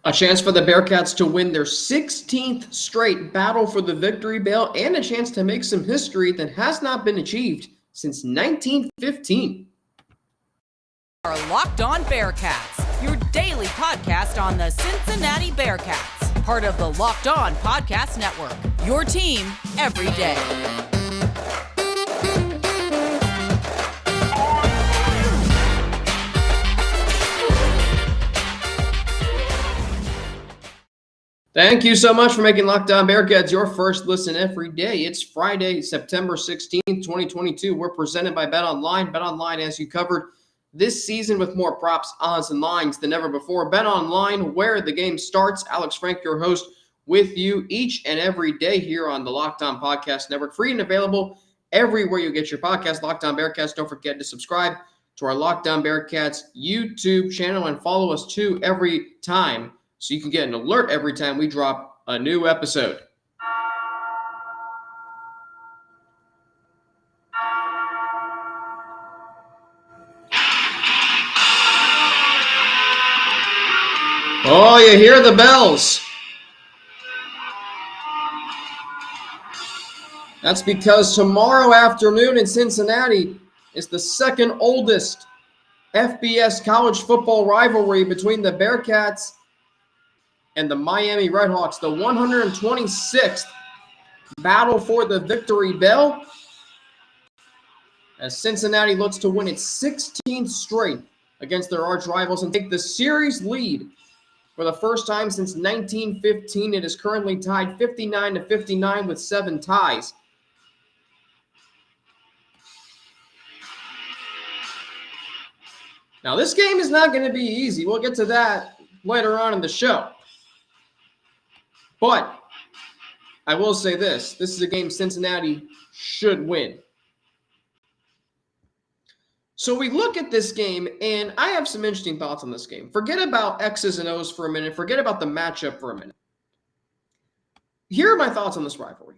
A chance for the Bearcats to win their 16th straight battle for the victory bell and a chance to make some history that has not been achieved since 1915. Our Locked On Bearcats, your daily podcast on the Cincinnati Bearcats, part of the Locked On Podcast Network, your team every day. Thank you so much for making Locked On Bearcats your first listen every day. It's Friday, September 16th, 2022. We're presented by BetOnline. BetOnline has you covered this season with more props, odds, and lines than ever before. BetOnline, where the game starts. Alex Frank, your host, with you each and every day here on the Locked On Podcast Network. Free and available everywhere you get your podcast. Locked On Bearcats. Don't forget to subscribe to our Locked On Bearcats YouTube channel and follow us too every time, so you can get an alert every time we drop a new episode. Oh, you hear the bells. That's because tomorrow afternoon in Cincinnati is the second oldest FBS college football rivalry between the Bearcats and the Miami Redhawks, the 126th battle for the victory bell, as Cincinnati looks to win its 16th straight against their arch rivals and take the series lead for the first time since 1915. It is currently tied 59-59 with 7 ties. Now, this game is not going to be easy. We'll get to that later on in the show. But I will say this. This is a game Cincinnati should win. So we look at this game, and I have some interesting thoughts on this game. Forget about X's and O's for a minute. Forget about the matchup for a minute. Here are my thoughts on this rivalry.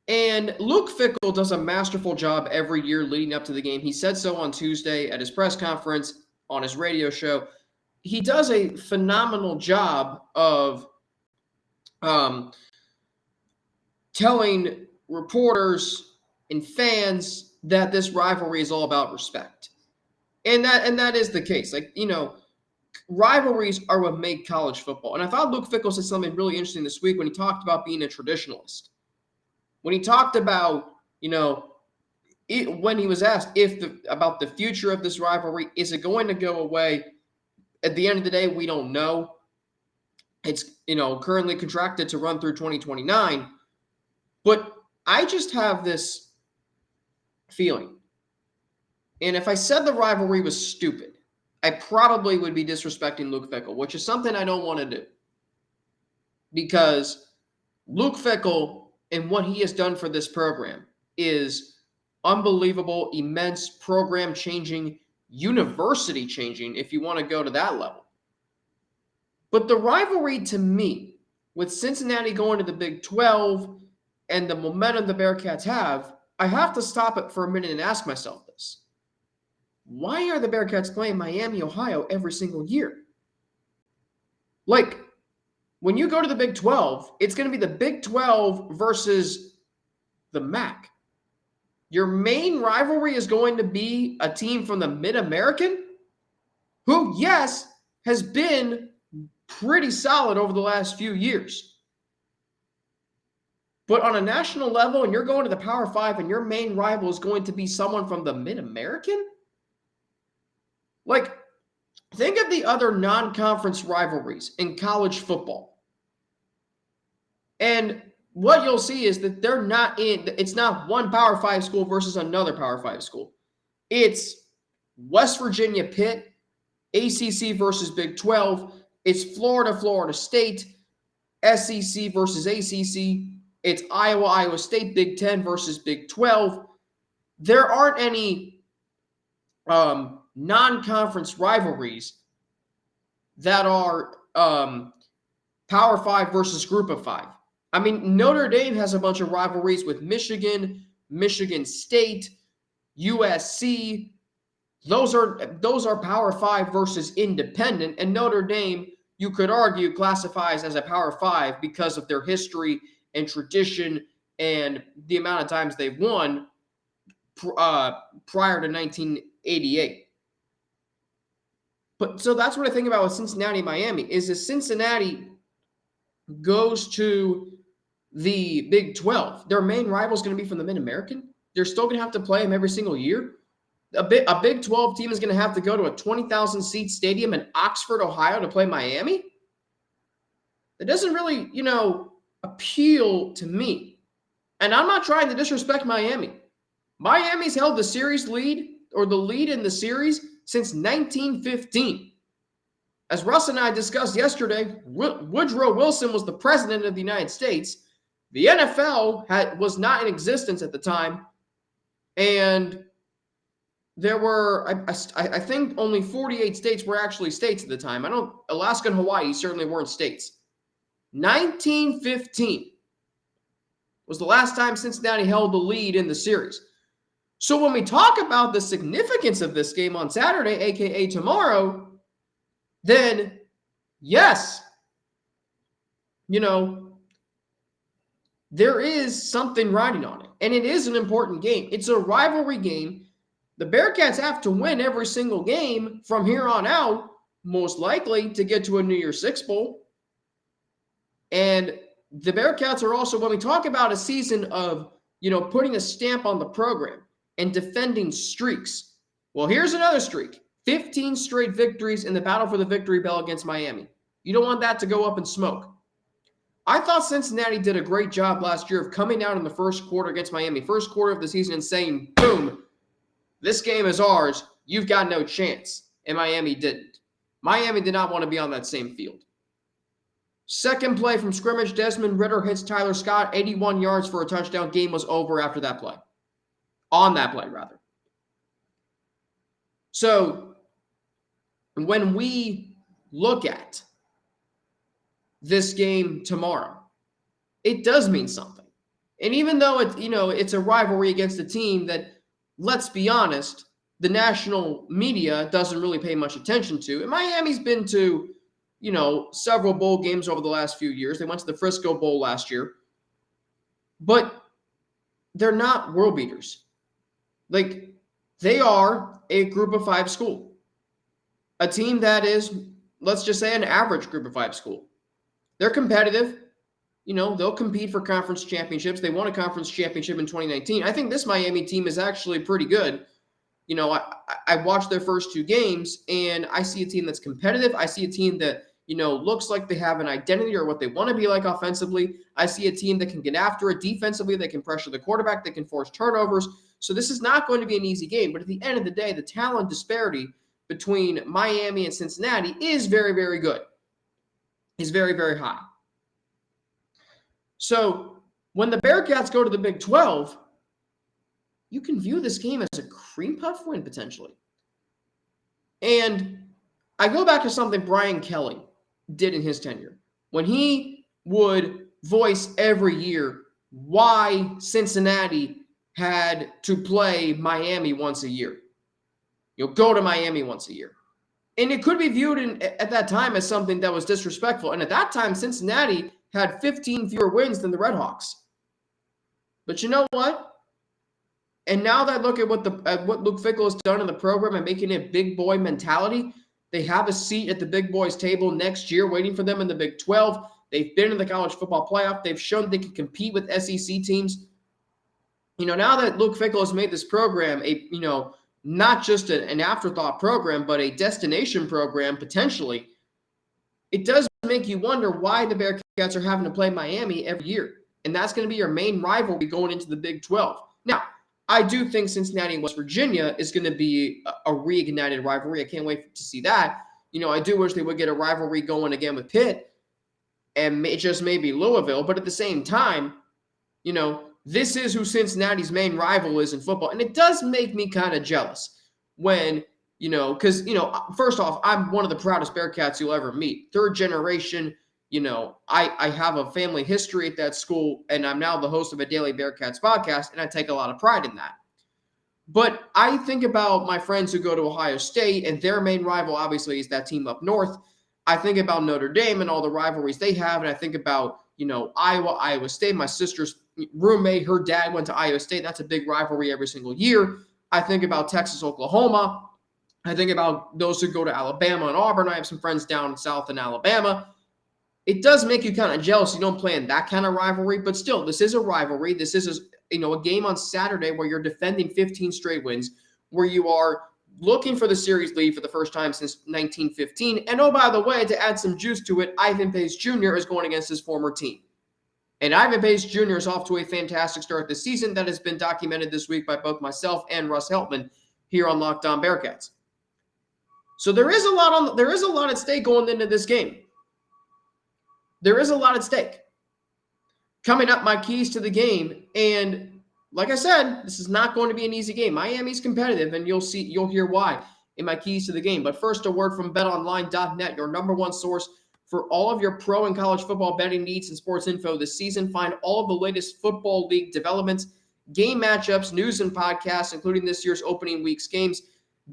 And Luke Fickell does a masterful job every year leading up to the game. He said so on Tuesday at his press conference, on his radio show. He does a phenomenal job of telling reporters and fans that this rivalry is all about respect. And that is the case. Like, you know, rivalries are what make college football. And I thought Luke Fickell said something really interesting this week when he talked about being a traditionalist. When he talked about, you know, when he was asked about the future of this rivalry, is it going to go away? At the end of the day, we don't know. It's, you know, currently contracted to run through 2029. But I just have this feeling. And if I said the rivalry was stupid, I probably would be disrespecting Luke Fickell, which is something I don't want to do. Because Luke Fickell and what he has done for this program is unbelievable, immense, program-changing, university-changing, if you want to go to that level. But the rivalry, to me, with Cincinnati going to the Big 12 and the momentum the Bearcats have, I have to stop it for a minute and ask myself this. Why are the Bearcats playing Miami, Ohio every single year? Like, when you go to the Big 12, it's going to be the Big 12 versus the MAC. Your main rivalry is going to be a team from the Mid-American who, yes, has been pretty solid over the last few years. But on a national level, and you're going to the Power 5 and your main rival is going to be someone from the Mid-American? Like, think of the other non-conference rivalries in college football. And what you'll see is that it's not one Power 5 school versus another Power 5 school. It's West Virginia Pitt, ACC versus Big 12. It's Florida State, SEC versus ACC. It's Iowa State, Big 10 versus Big 12. There aren't any non-conference rivalries that are Power 5 versus Group of 5. I mean, Notre Dame has a bunch of rivalries with Michigan, Michigan State, USC. Those are Power 5 versus independent, and Notre Dame you could argue classifies as a Power 5 because of their history and tradition and the amount of times they've won prior to 1988. But so that's what I think about with Cincinnati and Miami is if Cincinnati goes to the Big 12, their main rival is going to be from the Mid-American. They're still going to have to play them every single year. A Big 12 team is going to have to go to a 20,000 seat stadium in Oxford, Ohio to play Miami. That doesn't really, appeal to me. And I'm not trying to disrespect Miami. Miami's held the series lead or the lead in the series since 1915. As Russ and I discussed yesterday, Woodrow Wilson was the president of the United States. The NFL was not in existence at the time. And there were, I think, only 48 states were actually states at the time. Alaska and Hawaii certainly weren't states. 1915 was the last time Cincinnati held the lead in the series. So when we talk about the significance of this game on Saturday, aka tomorrow, then yes, there is something riding on it. And it is an important game. It's a rivalry game. The Bearcats have to win every single game from here on out, most likely, to get to a New Year's Six Bowl. And the Bearcats are also, when we talk about a season of, putting a stamp on the program and defending streaks. Well, here's another streak. 15 straight victories in the battle for the victory bell against Miami. You don't want that to go up in smoke. I thought Cincinnati did a great job last year of coming out in the first quarter against Miami, first quarter of the season, and saying, boom, this game is ours. You've got no chance. And Miami didn't. Miami did not want to be on that same field. Second play from scrimmage, Desmond Ridder hits Tyler Scott, 81 yards for a touchdown. Game was over after that play. On that play, rather. So when we look at this game tomorrow, it does mean something. And even though it's a rivalry against a team that, let's be honest, the national media doesn't really pay much attention to. And Miami's been to, several bowl games over the last few years. They went to the Frisco Bowl last year. But they're not world beaters. They are a group of five school. A team that is, let's just say, an average group of five school. They're competitive. They'll compete for conference championships. They won a conference championship in 2019. I think this Miami team is actually pretty good. I watched their first two games, and I see a team that's competitive. I see a team that, looks like they have an identity or what they want to be like offensively. I see a team that can get after it defensively. They can pressure the quarterback. They can force turnovers. So this is not going to be an easy game. But at the end of the day, the talent disparity between Miami and Cincinnati is very, very good. Is very, very high. So when the Bearcats go to the Big 12, you can view this game as a cream puff win potentially. And I go back to something Brian Kelly did in his tenure. When he would voice every year why Cincinnati had to play Miami once a year. Go to Miami once a year. And it could be viewed at that time as something that was disrespectful. And at that time, Cincinnati had 15 fewer wins than the Redhawks. But you know what? And now that I look at what Luke Fickell has done in the program and making it big boy mentality, they have a seat at the big boys table next year waiting for them in the Big 12. They've been in the college football playoff. They've shown they can compete with SEC teams. Now that Luke Fickell has made this program not just an afterthought program, but a destination program potentially, it does make you wonder why the Bearcats are having to play Miami every year. And that's going to be your main rivalry going into the Big 12. Now, I do think Cincinnati and West Virginia is going to be a reignited rivalry. I can't wait to see that. I do wish they would get a rivalry going again with Pitt and just maybe Louisville. But at the same time, this is who Cincinnati's main rival is in football. And it does make me kind of jealous when, because, first off, I'm one of the proudest Bearcats you'll ever meet. Third generation, I have a family history at that school, and I'm now the host of a daily Bearcats podcast, and I take a lot of pride in that. But I think about my friends who go to Ohio State, and their main rival, obviously, is that team up north. I think about Notre Dame and all the rivalries they have, and I think about, Iowa, Iowa State. My sister's roommate, her dad went to Iowa State. That's a big rivalry every single year. I think about Texas, Oklahoma. I think about those who go to Alabama and Auburn. I have some friends down south in Alabama. It does make you kind of jealous. You don't play in that kind of rivalry, but still, this is a rivalry. This is a game on Saturday where you're defending 15 straight wins, where you are looking for the series lead for the first time since 1915. And oh, by the way, to add some juice to it, Ivan Pace Jr. is going against his former team. And Ivan Pace Jr. is off to a fantastic start this season that has been documented this week by both myself and Russ Heltman here on Locked On Bearcats. So there is a lot at stake going into this game. There is a lot at stake. Coming up, my keys to the game, and like I said, this is not going to be an easy game. Miami's competitive, and you'll hear why in my keys to the game. But first, a word from betonline.net, your number one source for all of your pro and college football betting needs and sports info this season. Find all of the latest football league developments, game matchups, news, and podcasts, including this year's opening week's games.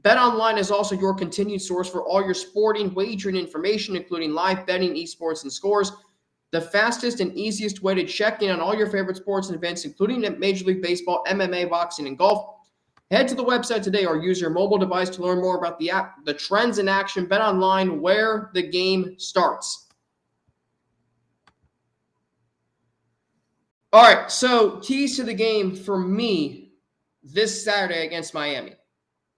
BetOnline is also your continued source for all your sporting wagering information, including live betting, esports, and scores. The fastest and easiest way to check in on all your favorite sports and events, including Major League Baseball, MMA, boxing, and golf. Head to the website today or use your mobile device to learn more about the app, the trends in action. BetOnline, where the game starts. All right, so keys to the game for me this Saturday against Miami.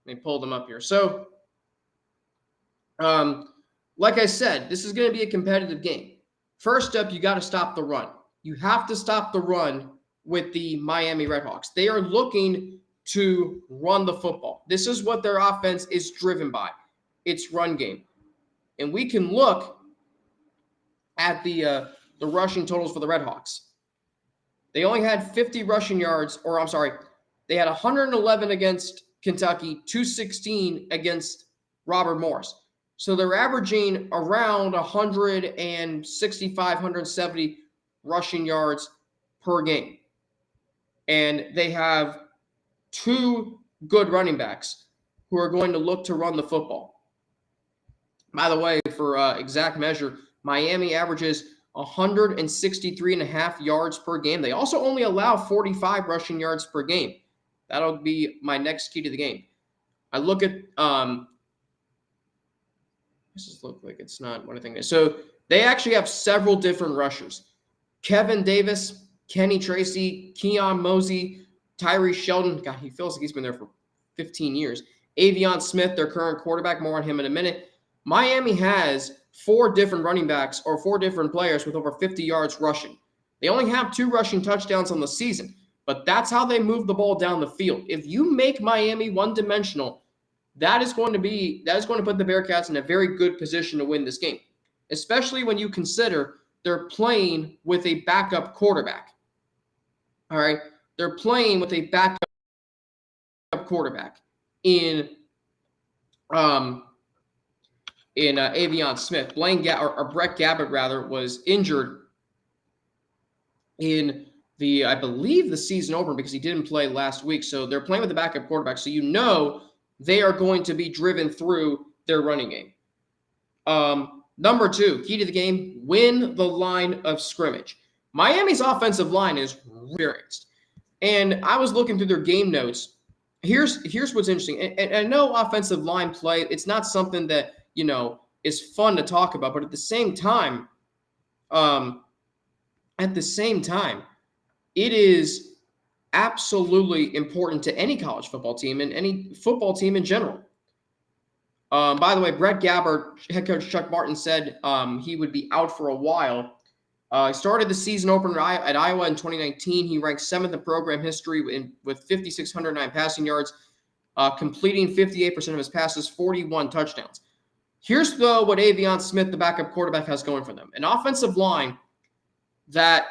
Let me pull them up here. So, like I said, this is going to be a competitive game. First up, you got to stop the run. You have to stop the run with the Miami Redhawks. They are looking to run the football. This is what their offense is driven by. It's run game. And we can look at the rushing totals for the Redhawks. They only had 50 rushing yards, they had 111 against Kentucky, 216 against Robert Morris. So they're averaging around 165, 170 rushing yards per game. And they have two good running backs who are going to look to run the football. By the way, for exact measure, Miami averages 163 and a half yards per game. They also only allow 45 rushing yards per game. That'll be my next key to the game. I look at this just looks like it's not what I think it is. So they actually have several different rushers. Kevin Davis, Kenny Tracy, Keon Mosey, Tyree Sheldon. God, he feels like he's been there for 15 years. Avion Smith, their current quarterback. More on him in a minute. Miami has four different running backs or four different players with over 50 yards rushing. They only have 2 rushing touchdowns on the season, but that's how they move the ball down the field. If you make Miami one-dimensional, that is going to put the Bearcats in a very good position to win this game, especially when you consider they're playing with a backup quarterback. All right, they're playing with a backup quarterback in Avion Smith. Brett Gabbert was injured in I believe the season opener because he didn't play last week. So they're playing with the backup quarterback. So they are going to be driven through their running game. Number 2, key to the game, win the line of scrimmage. Miami's offensive line is experienced. And I was looking through their game notes. Here's what's interesting. And I know offensive line play, it's not something that, is fun to talk about. But at the same time, it is absolutely important to any college football team and any football team in general. By the way, Brett Gabbert, head coach Chuck Martin said he would be out for a while. He started the season opener at Iowa in 2019. He ranked 7th in program history with 5,609 passing yards, completing 58% of his passes, 41 touchdowns. Here's, though, what Avion Smith, the backup quarterback, has going for them. An offensive line that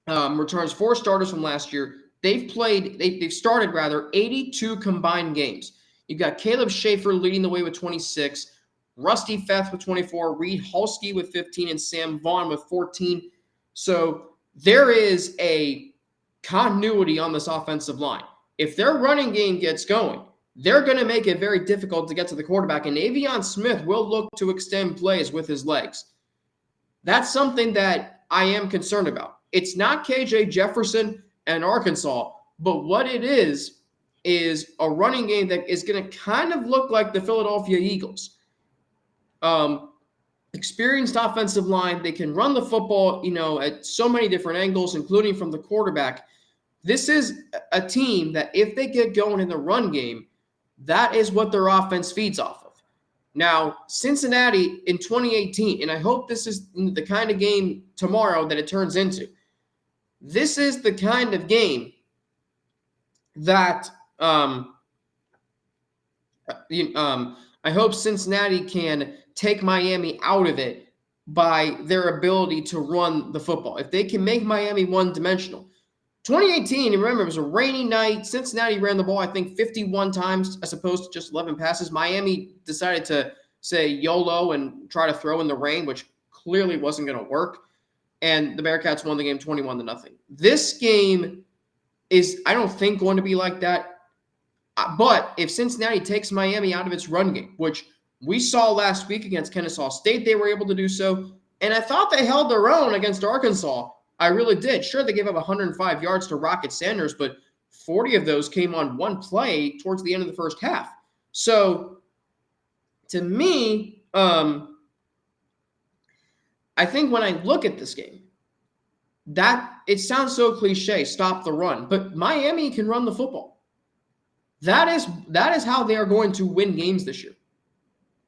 returns 4 starters from last year. They've started 82 combined games. You've got Caleb Schaefer leading the way with 26, Rusty Feth with 24, Reed Halsky with 15, and Sam Vaughn with 14. So there is a continuity on this offensive line. If their running game gets going, they're going to make it very difficult to get to the quarterback, and Avion Smith will look to extend plays with his legs. That's something that I am concerned about. It's not KJ Jefferson and Arkansas, but what it is a running game that is going to kind of look like the Philadelphia Eagles. Experienced offensive line. They can run the football, at so many different angles, including from the quarterback. This is a team that if they get going in the run game, that is what their offense feeds off of. Now, Cincinnati in 2018, and I hope this is the kind of game tomorrow that it turns into. This is the kind of game that I hope Cincinnati can take Miami out of it by their ability to run the football. If they can make Miami one-dimensional. 2018, remember, it was a rainy night. Cincinnati ran the ball, I think, 51 times as opposed to just 11 passes. Miami decided to say YOLO and try to throw in the rain, which clearly wasn't going to work. And the Bearcats won the game 21-0. This game is, I don't think, going to be like that. But if Cincinnati takes Miami out of its run game, which we saw last week against Kennesaw State, they were able to do so. And I thought they held their own against Arkansas. I really did. Sure, they gave up 105 yards to Rocket Sanders, but 40 of those came on one play towards the end of the first half. So, to me, I think when I look at this game, that it sounds so cliche, stop the run, but Miami can run the football. That is how they are going to win games this year.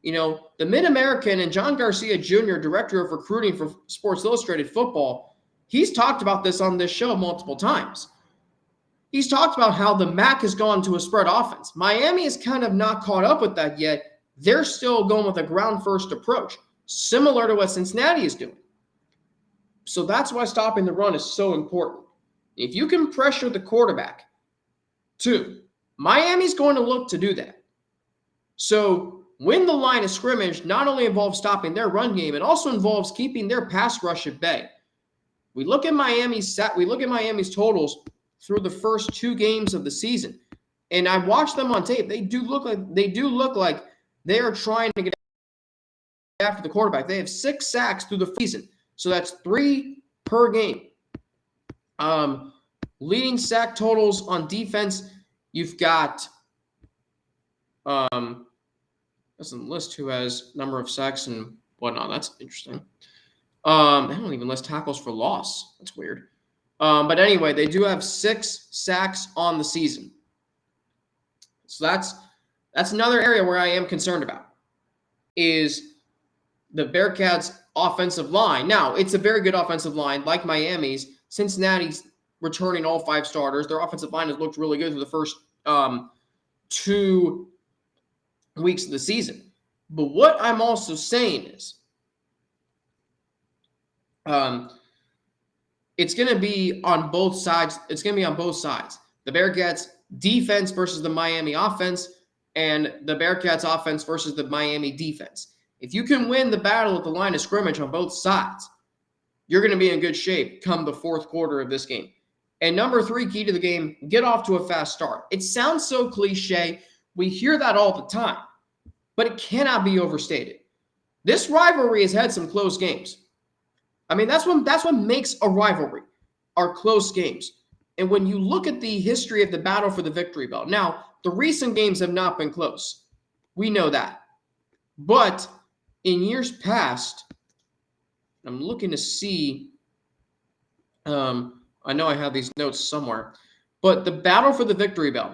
The Mid-American and John Garcia Jr., Director of Recruiting for Sports Illustrated Football, he's talked about this on this show multiple times. He's talked about how the MAC has gone to a spread offense. Miami is kind of not caught up with that yet. They're still going with a ground-first approach, similar to what Cincinnati is doing. So that's why stopping the run is so important. If you can pressure the quarterback, too, Miami's going to look to do that. So when the line of scrimmage not only involves stopping their run game, it also involves keeping their pass rush at bay. We look at Miami's totals through the first 2 games of the season, and I watched them on tape. They do look like they are trying to get after the quarterback. They have 6 sacks through the season, so that's 3 per game. Leading sack totals on defense, you've got doesn't list who has number of sacks and whatnot. That's interesting. They don't even list tackles for loss. That's weird. But anyway, they do have 6 sacks on the season. So that's another area where I am concerned about is the Bearcats' offensive line. Now, it's a very good offensive line, like Miami's. Cincinnati's returning all 5 starters. Their offensive line has looked really good through the first 2 weeks of the season. But what I'm also saying is it's going to be on both sides. It's going to be on both sides. The Bearcats defense versus the Miami offense, and the Bearcats offense versus the Miami defense. If you can win the battle at the line of scrimmage on both sides, you're going to be in good shape come the fourth quarter of this game. And number 3 key to the game, get off to a fast start. It sounds so cliche. We hear that all the time, but it cannot be overstated. This rivalry has had some close games. I mean, that's what makes a rivalry, are close games. And when you look at the history of the battle for the victory belt, now, the recent games have not been close. We know that. But in years past, I'm looking to see, I know I have these notes somewhere, but the battle for the victory belt,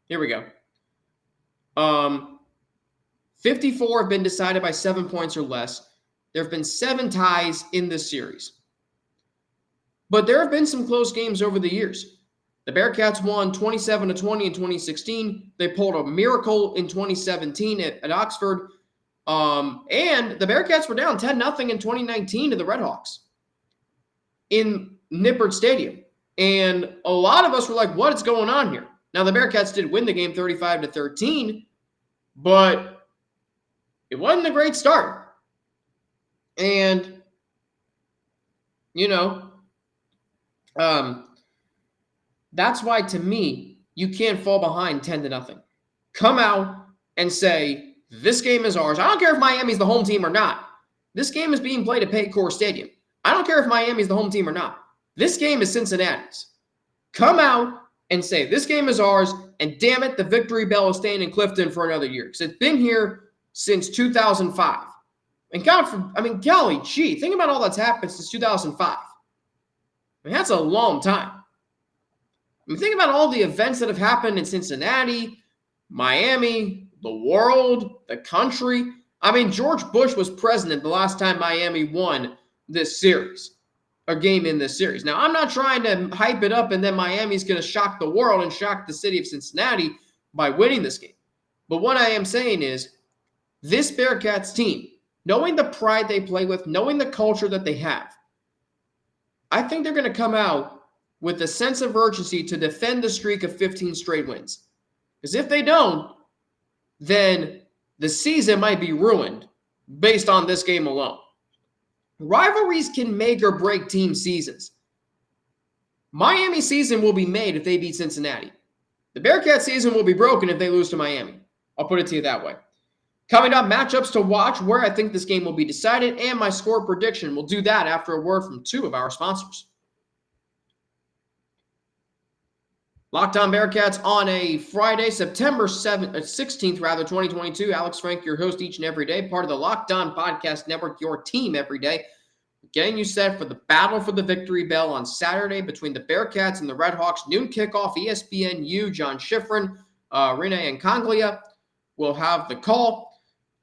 here we go. 54 have been decided by 7 points or less. There have been 7 ties in this series. But there have been some close games over the years. The Bearcats won 27-20 in 2016. They pulled a miracle in 2017 at Oxford. And the Bearcats were down 10-0 in 2019 to the Redhawks in Nippert Stadium. And a lot of us were like, what is going on here? Now, the Bearcats did win the game 35-13, but it wasn't a great start. And, that's why, to me, you can't fall behind 10-0. come out and say, this game is ours. I don't care if Miami's the home team or not. This game is being played at Paycor Stadium. I don't care if Miami's the home team or not. This game is Cincinnati's. Come out and say, this game is ours, and damn it, the victory bell is staying in Clifton for another year. Because it's been here since 2005. And golly gee, think about all that's happened since 2005. That's a long time. Think about all the events that have happened in Cincinnati, Miami, the world, the country. George Bush was president the last time Miami won this series, a game in this series. Now, I'm not trying to hype it up and then Miami's going to shock the world and shock the city of Cincinnati by winning this game. But what I am saying is, this Bearcats team, knowing the pride they play with, knowing the culture that they have, I think they're going to come out with a sense of urgency to defend the streak of 15 straight wins. Because if they don't, then the season might be ruined based on this game alone. Rivalries can make or break team seasons. Miami season will be made if they beat Cincinnati. The Bearcats season will be broken if they lose to Miami. I'll put it to you that way. Coming up, matchups to watch, where I think this game will be decided, and my score prediction. We'll do that after a word from two of our sponsors. Locked On Bearcats on a Friday, September 16th, 2022. Alex Frank, your host each and every day, part of the Locked On Podcast Network, your team every day. Getting you set for the battle for the victory bell on Saturday between the Bearcats and the Redhawks. Noon kickoff, ESPNU, John Schifrin, Renee and Conglia will have the call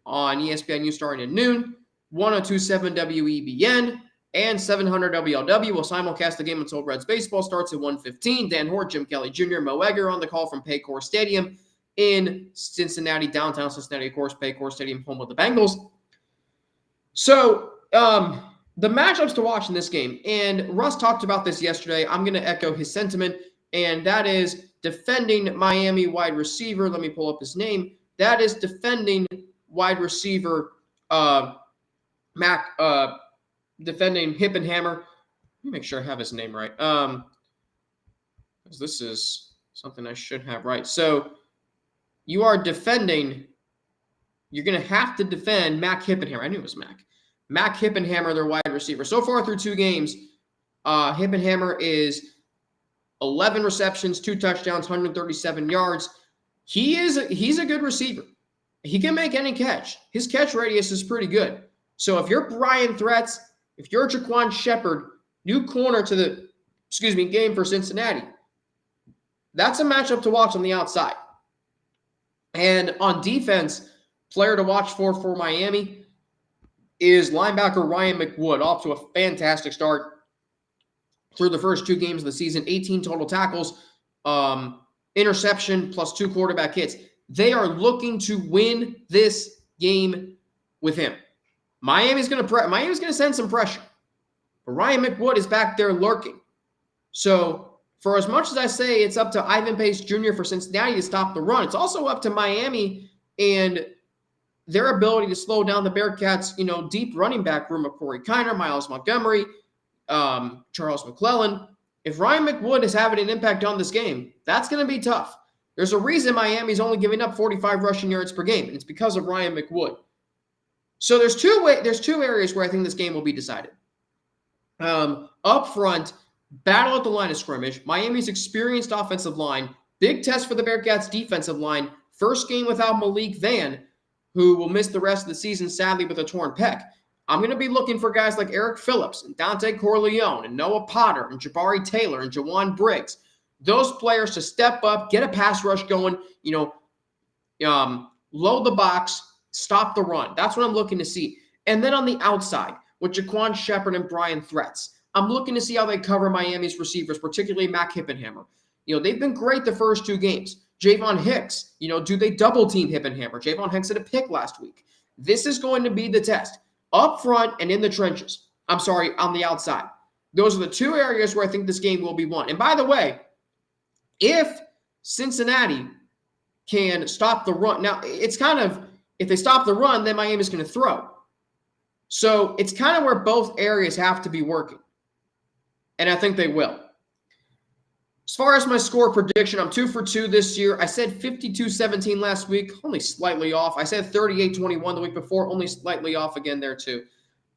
on ESPNU starting at noon, 102.7 WEBN. And 700 WLW will simulcast the game until Reds baseball starts at 1:15. Dan Hort, Jim Kelly Jr., Mo Egger on the call from Paycor Stadium in Cincinnati, downtown Cincinnati, of course, Paycor Stadium, home of the Bengals. So the matchups to watch in this game, and Russ talked about this yesterday. I'm going to echo his sentiment, and that is defending Miami wide receiver. Let me pull up his name. That is defending wide receiver defending Hip and Hammer. Let me make sure I have his name right. Because this is something I should have right. So you are defending, you're going to have to defend Mac Hippenhammer. I knew it was Mac. Mac Hippenhammer, their wide receiver. So far through two games, Hippenhammer is 11 receptions, 2 touchdowns, 137 yards. He's a good receiver. He can make any catch. His catch radius is pretty good. So if you're Brian Threats, if you're Jaquan Shepard, new corner to the game for Cincinnati, that's a matchup to watch on the outside. And on defense, player to watch for Miami is linebacker Ryan McWood, off to a fantastic start through the first two games of the season, 18 total tackles, interception plus 2 quarterback hits. They are looking to win this game with him. Miami's going to send some pressure. But Ryan McWood is back there lurking. So for as much as I say it's up to Ivan Pace Jr. for Cincinnati to stop the run, it's also up to Miami and their ability to slow down the Bearcats, deep running back room of Corey Kiner, Miles Montgomery, Charles McClellan. If Ryan McWood is having an impact on this game, that's going to be tough. There's a reason Miami's only giving up 45 rushing yards per game, and it's because of Ryan McWood. So there's two areas where I think this game will be decided. Up front, battle at the line of scrimmage. Miami's experienced offensive line. Big test for the Bearcats' defensive line. First game without Malik Van, who will miss the rest of the season, sadly, with a torn pec. I'm going to be looking for guys like Eric Phillips and Dante Corleone and Noah Potter and Jabari Taylor and Jawan Briggs. Those players to step up, get a pass rush going, load the box, stop the run. That's what I'm looking to see. And then on the outside, with Jaquan Shepard and Brian Threats, I'm looking to see how they cover Miami's receivers, particularly Mac Hippenhammer. They've been great the first two games. Javon Hicks, do they double team Hippenhammer? Javon Hicks had a pick last week. This is going to be the test. Up front and in the trenches. On the outside. Those are the two areas where I think this game will be won. And by the way, if Cincinnati can stop the run, now it's kind of, if they stop the run, then Miami's going to throw. So it's kind of where both areas have to be working. And I think they will. As far as my score prediction, I'm 2 for 2 this year. I said 52-17 last week, only slightly off. I said 38-21 the week before, only slightly off again there too.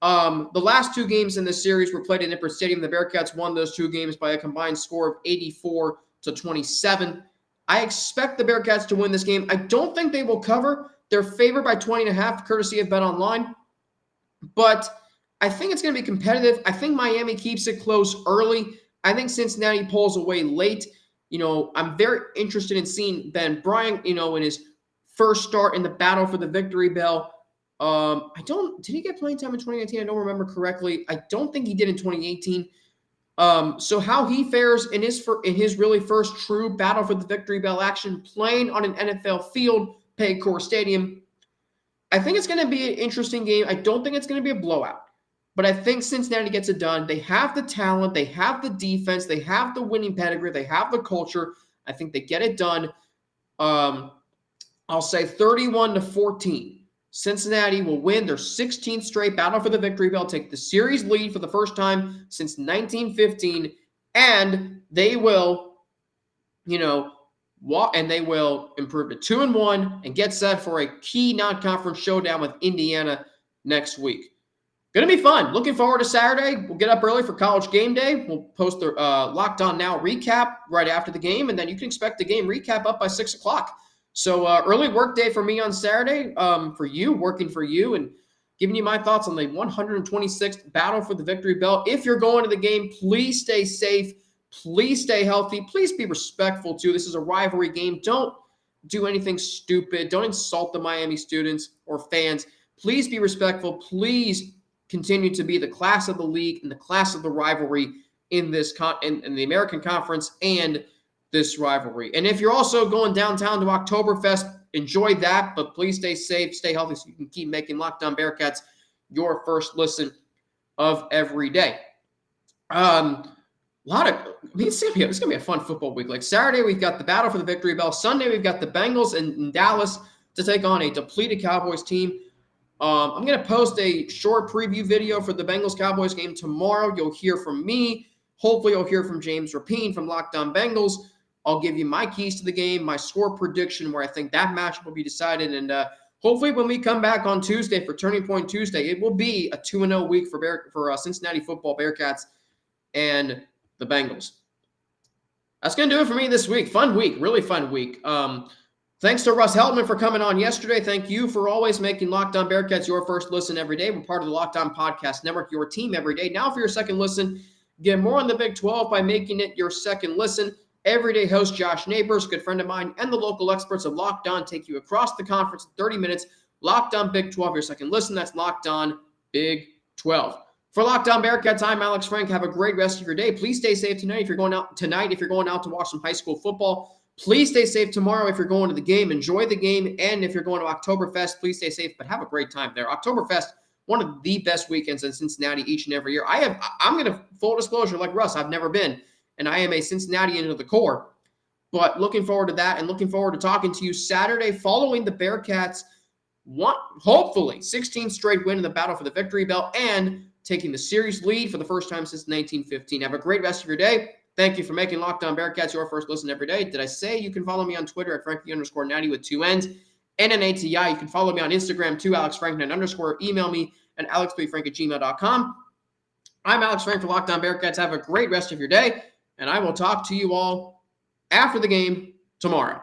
The last two games in this series were played at Nippert Stadium. The Bearcats won those two games by a combined score of 84-27. I expect the Bearcats to win this game. I don't think they will cover. They're favored by 20.5, courtesy of Bet Online. But I think it's going to be competitive. I think Miami keeps it close early. I think Cincinnati pulls away late. I'm very interested in seeing Ben Bryant, in his first start in the battle for the victory bell. Did he get playing time in 2019? I don't remember correctly. I don't think he did in 2018. So how he fares in his really first true battle for the victory bell action, playing on an NFL field, Paycor Stadium, I think it's going to be an interesting game. I don't think it's going to be a blowout, but I think Cincinnati gets it done. They have the talent, they have the defense, they have the winning pedigree, they have the culture. I think they get it done. I'll say 31-14. Cincinnati will win their 16th straight battle for the victory bell, take the series lead for the first time since 1915, and they will, they will improve to 2-1 and get set for a key non-conference showdown with Indiana next week. Going to be fun. Looking forward to Saturday. We'll get up early for College Game Day. We'll post the Locked On Now recap right after the game, and then you can expect the game recap up by 6 o'clock. So early work day for me on Saturday, for you, working for you, and giving you my thoughts on the 126th Battle for the Victory Bell. If you're going to the game, please stay safe. Please stay healthy. Please be respectful, too. This is a rivalry game. Don't do anything stupid. Don't insult the Miami students or fans. Please be respectful. Please continue to be the class of the league and the class of the rivalry in this in the American Conference and this rivalry. And if you're also going downtown to Oktoberfest, enjoy that, but please stay safe, stay healthy, so you can keep making Locked On Bearcats your first listen of every day. It's gonna be a fun football week. Like Saturday, we've got the battle for the victory bell. Sunday, we've got the Bengals in Dallas to take on a depleted Cowboys team. I'm going to post a short preview video for the Bengals-Cowboys game tomorrow. You'll hear from me. Hopefully, you'll hear from James Rapine from Locked On Bengals. I'll give you my keys to the game, my score prediction, where I think that matchup will be decided. And hopefully, when we come back on Tuesday for Turning Point Tuesday, it will be a 2-0 week for Cincinnati football Bearcats and the Bengals. That's going to do it for me this week. Fun week, really fun week. Thanks to Russ Heltman for coming on yesterday. Thank you for always making Locked On Bearcats your first listen every day. We're part of the Locked On Podcast Network, your team every day. Now for your second listen, get more on the Big 12 by making it your second listen. Everyday host Josh Neighbors, good friend of mine, and the local experts of Locked On take you across the conference in 30 minutes. Locked On Big 12, your second listen. That's Locked On Big 12. For Locked On Bearcats, I'm Alex Frank. Have a great rest of your day. Please stay safe tonight if you're going out to watch some high school football. Please stay safe tomorrow if you're going to the game. Enjoy the game. And if you're going to Oktoberfest, please stay safe, but have a great time there. Oktoberfest, one of the best weekends in Cincinnati each and every year. I'm going to, full disclosure, like Russ, I've never been, and I am a Cincinnatian to the core. But looking forward to that and looking forward to talking to you Saturday following the Bearcats, hopefully 16th straight win in the battle for the victory bell and taking the series lead for the first time since 1915. Have a great rest of your day. Thank you for making Locked On Bearcats your first listen every day. Did I say you can follow me on Twitter at Frankie_Natty with 2 N's, NNATI. You can follow me on Instagram too, AlexFrank9_. Email me at alexbfrank@gmail.com. I'm Alex Frank for Locked On Bearcats. Have a great rest of your day, and I will talk to you all after the game tomorrow.